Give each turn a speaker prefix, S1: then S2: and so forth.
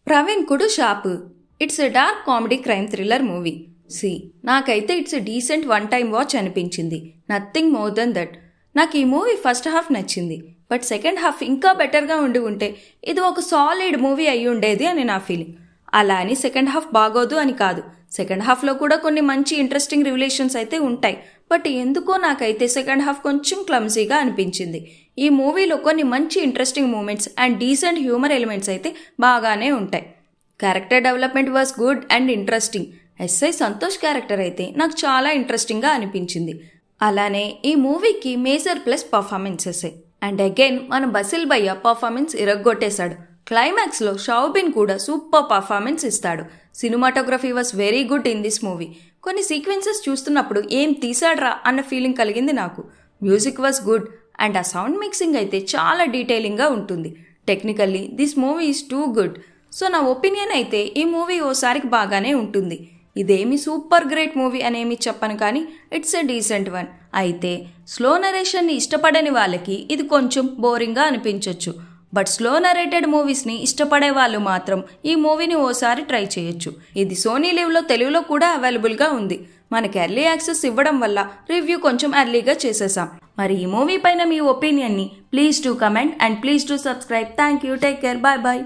S1: ప్రవీణ్కుడు Shappu. It's a dark comedy crime thriller movie. నాకైతే it's a decent one time watch అనిపించింది. Nothing more than that. నాకు ఈ movie first half నచ్చింది, but second half ఇంకా బెటర్గా ఉంటే ఇది ఒక సాలిడ్ మూవీ అయి ఉండేది అని నా ఫీలింగ్. అలా అని సెకండ్ హాఫ్ బాగోదు అని కాదు. సెకండ్ హాఫ్లో కూడా కొన్ని మంచి ఇంట్రెస్టింగ్ రివిలేషన్స్ అయితే ఉంటాయి, బట్ ఎందుకో నాకైతే సెకండ్ హాఫ్ కొంచెం క్లమ్జీగా అనిపించింది. ఈ మూవీలో కొన్ని మంచి interesting moments and decent humour elements అయితే బాగానే ఉంటాయి. Character development was good and interesting. SI Santosh character అయితే నాకు చాలా ఇంట్రెస్టింగ్గా అనిపించింది. అలానే ఈ మూవీకి major plus performances. And again మన బసిల్ భయ్య పర్ఫార్మెన్స్ ఇరగ్గొట్టేశాడు. క్లైమాక్స్లో షౌబిన్ కూడా సూపర్ పర్ఫార్మెన్స్ ఇస్తాడు. Cinematography was very good in this movie. కొన్ని సీక్వెన్సెస్ చూస్తున్నప్పుడు ఏం తీసాడ్రా అన్న ఫీలింగ్ కలిగింది నాకు. మ్యూజిక్ వాస్ గుడ్ అండ్ ఆ సౌండ్ మిక్సింగ్ అయితే చాలా డీటెయిలింగ్గా ఉంటుంది. Technically this movie is too good. So నా ఒపీనియన్ అయితే ఈ మూవీ ఓసారికి బాగానే ఉంటుంది. ఇదేమి సూపర్ గ్రేట్ మూవీ అనేమి చెప్పను, కానీ ఇట్స్ ఎ డీసెంట్ వన్. అయితే స్లో నరేషన్ని ఇష్టపడని వాళ్ళకి ఇది కొంచెం బోరింగ్గా అనిపించవచ్చు, బట్ స్లో నరేటెడ్ మూవీస్ని ఇష్టపడే వాళ్ళు మాత్రం ఈ మూవీని ఓసారి ట్రై చేయొచ్చు. ఇది సోనీ లివ్లో తెలుగులో కూడా అవైలబుల్గా ఉంది. మనకి ఎర్లీ యాక్సెస్ ఇవ్వడం వల్ల రివ్యూ కొంచెం ఎర్లీగా చేసేసాం. మరి ఈ మూవీ పైన మీ ఒపీనియన్ని please to comment and please to subscribe. Thank you. Take care. Bye bye.